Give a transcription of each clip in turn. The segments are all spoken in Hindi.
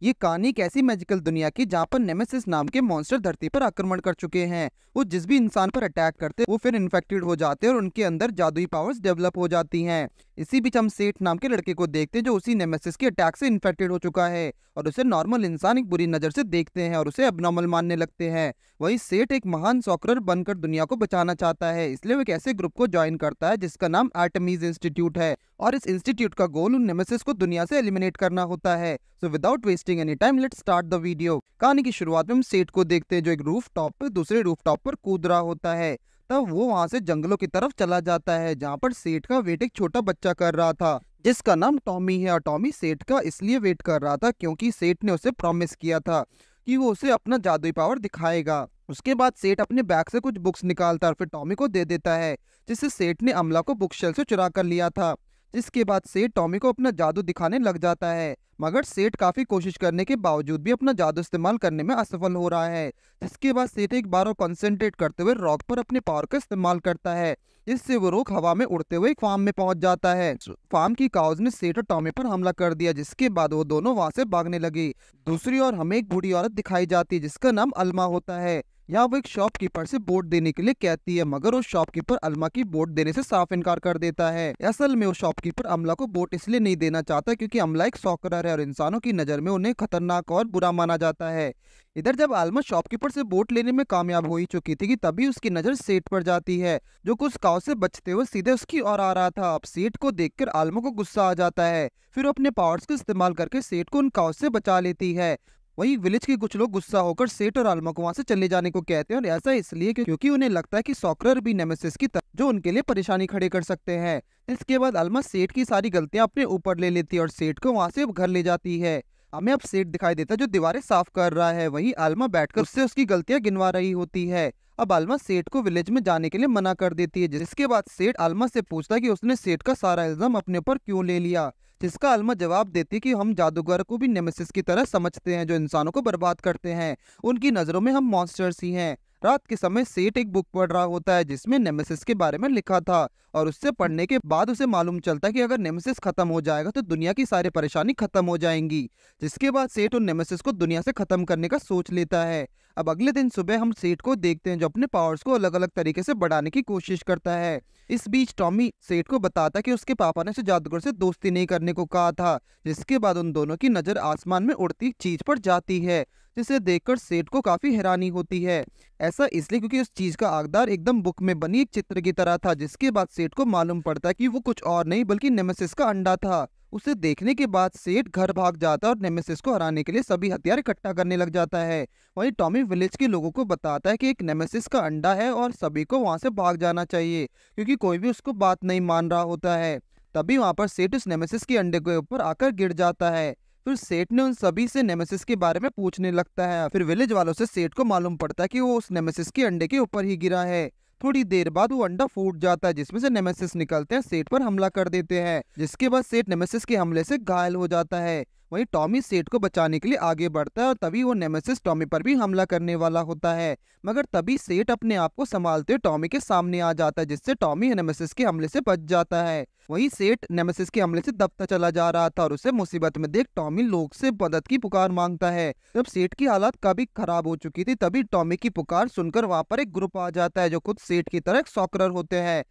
ये कहानी एक ऐसी मैजिकल दुनिया की जहाँ पर नेमेसिस नाम के मॉन्स्टर धरती पर आक्रमण कर चुके हैं। वो जिस भी इंसान पर अटैक करते वो फिर इन्फेक्टेड हो जाते हैं और उनके अंदर जादुई पावर्स डेवलप हो जाती हैं। इसी बीच हम सेठ नाम के लड़के को देखते हैं जो उसी नेमेसिस के अटैक से इन्फेक्टेड हो चुका है और उसे नॉर्मल इंसान एक बुरी नजर से देखते हैं और उसे एबनॉर्मल मानने लगते हैं। वही सेठ एक महान सॉकरर बनकर दुनिया को बचाना चाहता है, इसलिए वो एक ऐसे ग्रुप को ज्वाइन करता है जिसका नाम आर्टेमिस इंस्टीट्यूट है और इस इंस्टीट्यूट का गोल उन नेमेसिस को दुनिया से एलिमिनेट करना होता है। So without wasting any time let's start the video. कहानी की शुरुआत में हम सेठ को देखते हैं जो एक रूफ टॉप पे दूसरे रूफ टॉप पर कूद रहा होता है। तब वो वहां से जंगलों की तरफ चला जाता है जहाँ पर सेठ का वेट एक छोटा बच्चा कर रहा था जिसका नाम टॉमी है और टॉमी सेठ का इसलिए वेट कर रहा था क्योंकि सेठ ने उसे प्रॉमिस किया था कि वो उसे अपना जादुई पावर दिखाएगा। उसके बाद सेठ अपने बैग से कुछ बुक्स निकालता है और फिर टॉमी को दे देता है जिससे सेठ ने अमला को बुक शेल्फ से चुरा कर लिया था। जिसके बाद सेठ टॉमी को अपना जादू दिखाने लग जाता है मगर सेठ काफी कोशिश करने के बावजूद भी अपना जादू इस्तेमाल करने में असफल हो रहा है। जिसके बाद सेठ एक बार और कंसंट्रेट करते हुए रॉक पर अपने पावर का इस्तेमाल करता है जिससे वो रॉक हवा में उड़ते हुए एक फार्म में पहुंच जाता है। फार्म की काउज ने सेठ और टॉमी पर हमला कर दिया जिसके बाद वो दोनों वहां से भागने लगी। दूसरी ओर हमें एक बूढ़ी औरत दिखाई जाती है जिसका नाम अल्मा होता है। यहाँ वो एक शॉपकीपर से बोट देने के लिए कहती है मगर वो शॉपकीपर अल्मा की बोट देने से साफ इनकार कर देता है। असल में वो शॉपकीपर अमला को बोट इसलिए नहीं देना चाहता क्योंकि अमला एक सॉकरर है और इंसानों की नजर में उन्हें खतरनाक और बुरा माना जाता है। इधर जब अल्मा शॉपकीपर से बोट लेने में कामयाब हो ही चुकी थी कि तभी उसकी नजर सेठ पर जाती है जो कुछ काव से बचते हुए सीधे उसकी ओर आ रहा था। अब सेठ को देखकर अल्मा को गुस्सा आ जाता है, फिर वो अपने पावर्स का इस्तेमाल करके सेठ को उन काव से बचा लेती है। वहीं विलेज के कुछ लोग गुस्सा होकर सेठ और अल्मा को वहां से चले जाने को कहते हैं और ऐसा इसलिए क्योंकि उन्हें लगता है कि सॉकरर भी नेमेसिस की तरह जो उनके लिए परेशानी खड़े कर सकते हैं। इसके बाद अल्मा सेठ की सारी गलतियां अपने ऊपर ले लेती है और सेठ को वहां से घर ले जाती है। हमें अब सेठ दिखाई देता है जो दीवारें साफ कर रहा है, वहीं अल्मा बैठकर उससे उसकी गलतियां गिनवा रही होती है। अब अल्मा सेठ को विलेज में जाने के लिए मना कर देती है जिसके बाद सेठ अल्मा से पूछता है कि उसने सेठ का सारा इल्जाम अपने ऊपर क्यों ले लिया। जिसका अल्मा जवाब देती है कि हम जादूगर को भी नेमेसिस की तरह समझते हैं जो इंसानों को बर्बाद करते हैं। उनकी नजरों में हम मॉन्स्टर्स ही हैं। रात के समय सेठ एक बुक पढ़ रहा होता है जिसमें नेमेसिस के बारे में लिखा था और उससे पढ़ने के बाद उसे मालूम चलता है कि अगर नेमेसिस खत्म हो जाएगा तो दुनिया की सारी परेशानी खत्म हो जाएंगी। जिसके बाद सेठ उन नेमेसिस को दुनिया से खत्म करने का सोच लेता है। अब अगले दिन सुबह हम सेठ को देखते हैं जो अपने पावर्स को अलग अलग तरीके से बढ़ाने की कोशिश करता है। इस बीच टॉमी सेठ को बताता कि उसके पापा ने उसे जादूगर से दोस्ती नहीं करने को कहा था। जिसके बाद उन दोनों की नजर आसमान में उड़ती चीज पर जाती है जिसे देखकर सेठ को काफी हैरानी होती है। ऐसा इसलिए क्योंकि उस चीज का आकार एकदम बुक में बनी एक चित्र की तरह था। जिसके बाद सेठ को मालूम पड़ता है कि वो कुछ और नहीं बल्कि नेमेसिस का अंडा था। उसे देखने के बाद सेठ घर भाग जाता है और नेमेसिस को हराने के लिए सभी हथियार इकट्ठा करने लग जाता है। वहीं टॉमी विलेज के लोगों को बताता है कि एक नेमेसिस का अंडा है और सभी को वहां से भाग जाना चाहिए क्योंकि कोई भी उसको बात नहीं मान रहा होता है। तभी वहां पर सेठ उस नेमेसिस के अंडे के ऊपर आकर गिर जाता है। फिर सेठ ने उन सभी से नेमेसिस के बारे में पूछने लगता है। फिर विलेज वालों से सेठ को मालूम पड़ता है कि वो उस नेमेसिस के अंडे के ऊपर ही गिरा है। थोड़ी देर बाद वो अंडा फूट जाता है जिसमें से नेमेसिस निकलते हैं, सेठ पर हमला कर देते हैं। जिसके बाद सेठ नेमेसिस के हमले से घायल हो जाता है। वहीं टॉमी सेठ को बचाने के लिए आगे बढ़ता है और तभी वो नेमेसिस टॉमी पर भी हमला करने वाला होता है मगर तभी सेठ अपने आप को संभालते हुए टॉमी के सामने आ जाता है जिससे टॉमी नेमेसिस के हमले से बच जाता है। वहीं सेठ नेमेसिस के हमले से दबता चला जा रहा था और उसे मुसीबत में देख टॉमी लोग से मदद की पुकार मांगता है। जब सेठ की हालत काफी खराब हो चुकी थी तभी टॉमी की पुकार सुनकर वहां पर एक ग्रुप आ जाता है जो खुद सेठ की तरह सॉकरर होते हैं।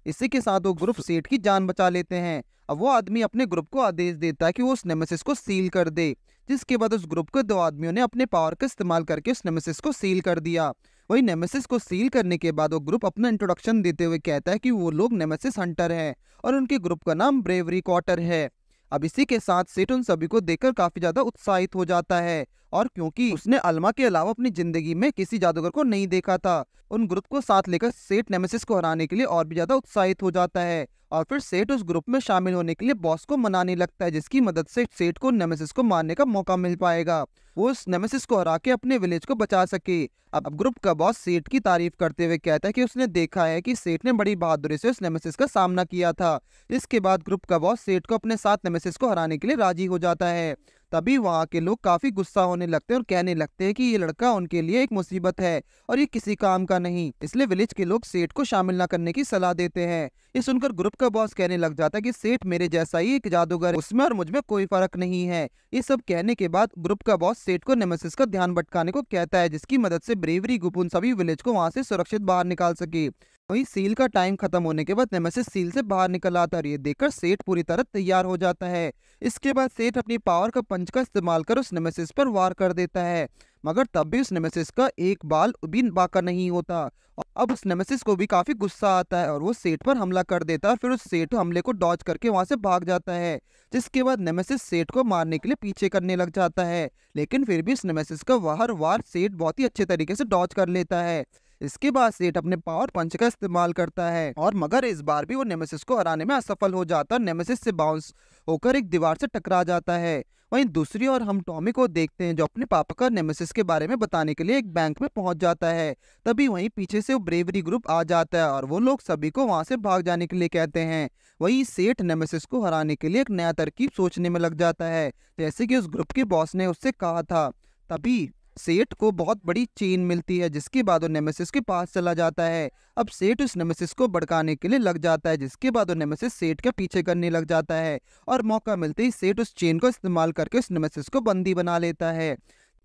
इसी के साथ वो ग्रुप सेठ की जान बचा लेते हैं। अब वो आदमी अपने ग्रुप को आदेश देता है कि वो उस नेमेसिस को सील कर दे। जिसके बाद उस ग्रुप के दो आदमियों ने अपने पावर का इस्तेमाल करके उस नेमेसिस को सील कर दिया। वही नेमेसिस को सील करने के बाद वो ग्रुप अपना इंट्रोडक्शन देते हुए कहता है कि वो लोग नेमेसिस हंटर हैं और उनके ग्रुप का नाम ब्रेवरी क्वार्टर है। अब इसी के साथ सेठ उन सभी को देखकर काफी ज्यादा उत्साहित हो जाता है और क्योंकि उसने अल्मा के अलावा अपनी जिंदगी में किसी जादूगर को नहीं देखा था, उन ग्रुप को साथ लेकर सेठ नेमेसिस को हराने के लिए और भी ज्यादा उत्साहित हो जाता है। और फिर सेठ उस ग्रुप में शामिल होने के लिए बॉस को मनाने लगता है जिसकी मदद से सेठ को नेमेसिस को मारने का मौका मिल पाएगा, वो उस नेमेसिस को हरा के अपने विलेज को बचा सके। अब ग्रुप का बॉस सेठ की तारीफ करते हुए कहता है कि उसने देखा है कि सेठ ने बड़ी बहादुरी से उस नेमेसिस का सामना किया था। इसके बाद ग्रुप का बॉस सेठ को अपने साथ नेमेसिस को हराने के लिए राजी हो जाता है। तभी वहाँ के लोग काफी गुस्सा होने लगते हैं और कहने लगते हैं कि ये लड़का उनके लिए एक मुसीबत है और ये किसी काम का नहीं, इसलिए विलेज के लोग सेठ को शामिल ना करने की सलाह देते हैं। ये सुनकर ग्रुप का बॉस कहने लग जाता है कि सेठ मेरे जैसा ही एक जादूगर है, उसमें और मुझमें कोई फर्क नहीं है। ये सब कहने के बाद ग्रुप का बॉस सेठ को नेमेसिस का ध्यान भटकाने को कहता है, जिसकी मदद से ब्रेवरी ग्रुप उन सभी विलेज को वहां से सुरक्षित बाहर निकाल सके। वहीं सील का टाइम खत्म होने के बाद नेमेसिस सील से बाहर निकल आता है और ये देखकर सेठ पूरी तरह तैयार हो जाता है। इसके बाद सेठ अपनी पावर का पंच का इस्तेमाल कर उस नेमेसिस पर वार कर देता है, मगर तब भी उस नेमेसिस का एक बाल भी बाका नहीं होता। और अब उस नेमेसिस को भी काफी गुस्सा आता है और वो सेठ पर हमला कर देता है और फिर उस सेठ हमले को डॉज करके वहां से भाग जाता है। जिसके बाद नेमेसिस सेठ को मारने के लिए पीछे करने लग जाता है, लेकिन फिर भी उस नेमेसिस का हर वार सेठ बहुत ही अच्छे तरीके से डॉज कर लेता है। इसके बाद सेठ अपने पावर पंच का इस्तेमाल करता है और मगर इस बार भी वो नेमेसिस को हराने में असफल हो जाता है। नेमेसिस से बाउंस होकर एक दीवार से टकरा जाता है। वहीं दूसरी ओर हम टॉमी को देखते हैं, जो अपने पापा का नेमेसिस के बारे में बताने के लिए एक बैंक में पहुंच जाता है। तभी वहीं पीछे से वो ब्रेवरी ग्रुप आ जाता है और वो लोग सभी को वहां से भाग जाने के लिए कहते हैं। वहीं सेठ नेमेसिस को हराने के लिए एक नया तरकीब सोचने में लग जाता है, जैसे कि उस ग्रुप के बॉस ने उससे कहा था। तभी सेठ को बहुत बड़ी चेन मिलती है, जिसके बाद वो नेमेसिस के पास चला जाता है। अब सेठ उस नेमेसिस को भड़काने के लिए लग जाता है, जिसके बाद वो नेमेसिस सेठ के पीछे करने लग जाता है और मौका मिलते ही सेठ उस चेन को इस्तेमाल करके उस नेमेसिस को बंदी बना लेता है।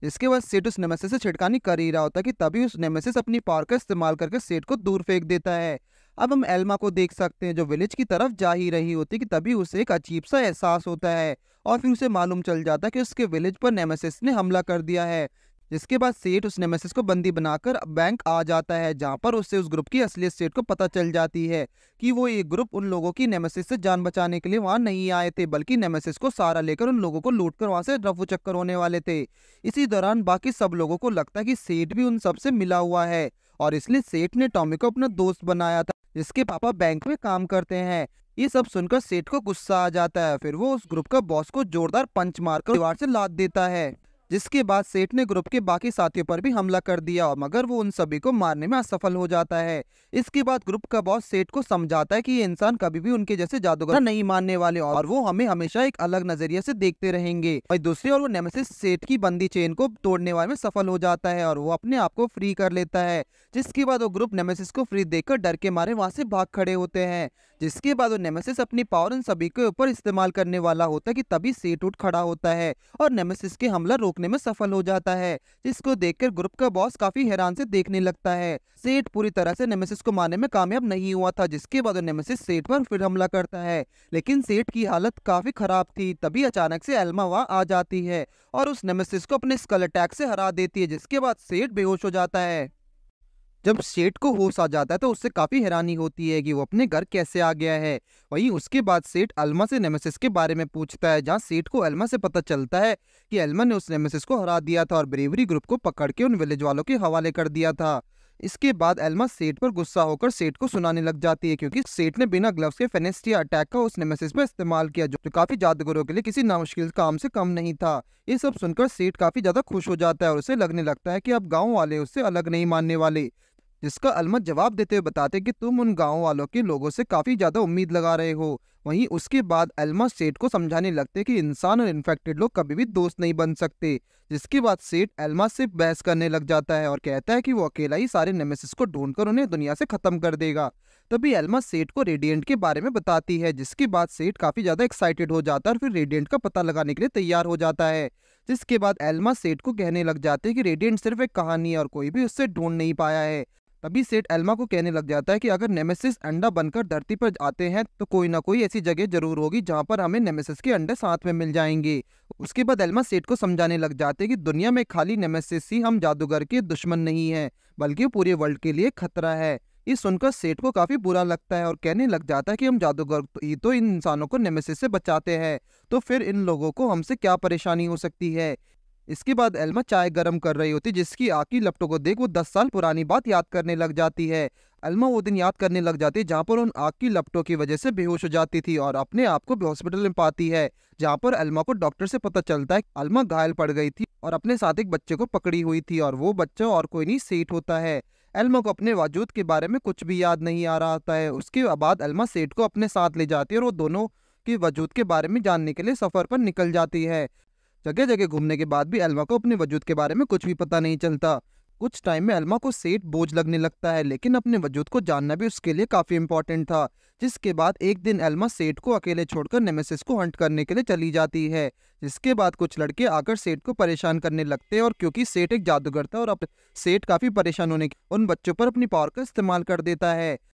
इसके बाद सेठ उस नेमेसिस से छिड़कानी कर ही रहा होता है कि तभी उस नेमेसिस अपनी पावर का इस्तेमाल करके सेठ को दूर फेंक देता है। अब हम एल्मा को देख सकते हैं, जो विलेज की तरफ जा ही रही होती है कि तभी उसे एक अजीब सा एहसास होता है और फिर उसे मालूम चल जाता है कि उसके विलेज पर नेमेसिस ने हमला कर दिया है। जिसके बाद सेठ उस नेमेसिस को बंदी बनाकर बैंक आ जाता है, जहां पर उससे उस ग्रुप की असलियत सेठ को पता चल जाती है कि वो ये ग्रुप उन लोगों की नेमेसिस से जान बचाने के लिए वहां नहीं आए थे, बल्कि नेमेसिस को सहारा लेकर उन लोगों को लूटकर वहां से रफू चक्कर होने वाले थे। इसी दौरान बाकी सब लोगों को लगता है कि सेठ भी उन सब से मिला हुआ है और इसलिए सेठ ने टॉमी को अपना दोस्त बनाया था, जिसके पापा बैंक में काम करते हैं। ये सब सुनकर सेठ को गुस्सा आ जाता है, फिर वो उस ग्रुप का बॉस को जोरदार पंच मारकर दीवार से लाद देता है। जिसके बाद सेठ ने ग्रुप के बाकी साथियों पर भी हमला कर दिया, और मगर वो उन सभी को मारने में असफल हो जाता है। इसके बाद ग्रुप का बॉस सेठ को समझाता है कि ये इंसान कभी भी उनके जैसे जादूगर नहीं मानने वाले और वो हमें हमेशा एक अलग नजरिए से देखते रहेंगे। और दूसरी ओर वो नेमेसिस सेठ की बंदी चेन को तोड़ने वाले में सफल हो जाता है और वो अपने आप को फ्री कर लेता है। जिसके बाद वो ग्रुप नेमेसिस को फ्री देखकर डर के मारे वहां से भाग खड़े होते हैं। जिसके बाद वो नेमेसिस अपनी पावर उन सभी के ऊपर इस्तेमाल करने वाला होता है कि तभी सेठ उठ खड़ा होता है और नेमेसिस के हमला रोकने में सफल हो जाता है। जिसको देखकर ग्रुप का बॉस काफी हैरान से देखने लगता है। सेठ पूरी तरह से नेमेसिस को मारने में कामयाब नहीं हुआ था, जिसके बाद नेमेसिस सेठ पर फिर हमला करता है, लेकिन सेठ की हालत काफी खराब थी। तभी अचानक से एल्मा वहां आ जाती है और उस नेमेसिस को अपने स्कल अटैक से हरा देती है, जिसके बाद सेठ बेहोश हो जाता है। जब सेठ को होश आ जाता है तो उससे काफी हैरानी होती है कि वो अपने घर कैसे आ गया है। वहीं उसके बाद सेठ अल्मा से नेमेसिस के बारे में पूछता है, जहां सेठ को अल्मा से पता चलता है कि अल्मा ने उस नेमेसिस को हरा दिया था और ब्रेवरी ग्रुप को पकड़ के उन विलेज वालों के हवाले कर दिया था। इसके बाद एल्मा सेठ पर गुस्सा होकर सेठ को सुनाने लग जाती है, क्योंकि सेठ ने बिना ग्लव्स के फेनेस्टिया अटैक का उस नेमेसिस पर इस्तेमाल किया, जो काफी जादूगरों के लिए किसी नामुश्किल काम से कम नहीं था। ये सब सुनकर सेठ काफी ज्यादा खुश हो जाता है और उसे लगने लगता है कि अब गाँव वाले उससे अलग नहीं मानने वाले। जिसका अलमत जवाब देते हुए बताते कि तुम उन गांव वालों के लोगों से काफी ज्यादा उम्मीद लगा रहे हो। वहीं उसके बाद अल्मा सेठ को समझाने लगते कि इंसान और इन्फेक्टेड लोग कभी भी दोस्त नहीं बन सकते। जिसके बाद सेठ अल्मा से बहस करने लग जाता है और कहता है कि वो अकेला ही सारे नेमेसिस को ढूंढकर उन्हें दुनिया से खत्म कर देगा। तभी अल्मा सेठ को रेडिएंट के बारे में बताती है, जिसके बाद सेठ काफी ज्यादा एक्साइटेड हो जाता है और फिर रेडिएंट का पता लगाने के लिए तैयार हो जाता है। जिसके बाद एल्मा सेठ को कहने लग जाते हैं कि रेडिएंट सिर्फ एक कहानी है और कोई भी उससे ढूंढ नहीं पाया है। तभी सेठ एल्मा को कहने लग जाता है कि अगर नेमेसिस अंडा बनकर धरती पर आते हैं तो कोई ना कोई ऐसी जगह जरूर होगी जहां पर हमें नेमेसिस के अंडे साथ में मिल जाएंगे। उसके बाद एल्मा सेठ को समझाने लग जाते हैं कि दुनिया में खाली नेमेसिस ही हम जादूगर के दुश्मन नहीं है, बल्कि पूरे वर्ल्ड के लिए खतरा है। ये सुनकर सेठ को काफी बुरा लगता है और कहने लग जाता है कि हम जादूगर ही तो इन इंसानों को नेमेसिस से बचाते हैं, तो फिर इन लोगों को हमसे क्या परेशानी हो सकती है। इसके बाद एल्मा चाय गर्म कर रही होती, जिसकी आग की लपटों को देख वो 10 साल पुरानी बात याद करने लग जाती है। एल्मा वो दिन याद करने लग जाती है जहाँ पर उन आग की लपटों की वजह से बेहोश हो जाती थी और अपने आप को हॉस्पिटल में पाती है, जहाँ पर एल्मा को डॉक्टर से पता चलता है एल्मा घायल पड़ गई थी और अपने साथ एक बच्चे को पकड़ी हुई थी और वो बच्चा और कोई नहीं सेठ होता है। एल्मा को अपने वजूद के बारे में कुछ भी याद नहीं आ रहा होता है। उसके बाद एल्मा सेठ को अपने साथ ले जाती है और वो दोनों के वजूद के बारे में जानने के लिए सफर पर निकल जाती है। जगह जगह घूमने के बाद भी एल्मा को अपने वजूद के बारे में कुछ भी पता नहीं चलता। कुछ टाइम में एल्मा को सेठ बोझ लगने लगता है, लेकिन अपने वजूद को जानना भी उसके लिए काफी इंपॉर्टेंट था। जिसके बाद एक दिन एल्मा सेठ को अकेले छोड़कर नेमेसिस को हंट करने के लिए चली जाती है। जिसके बाद कुछ लड़के आकर सेठ को परेशान करने लगते हैं, और क्योंकि सेठ एक जादूगर था और अब सेठ काफी परेशान होने के उन बच्चों पर अपनी पावर का इस्तेमाल कर देता है।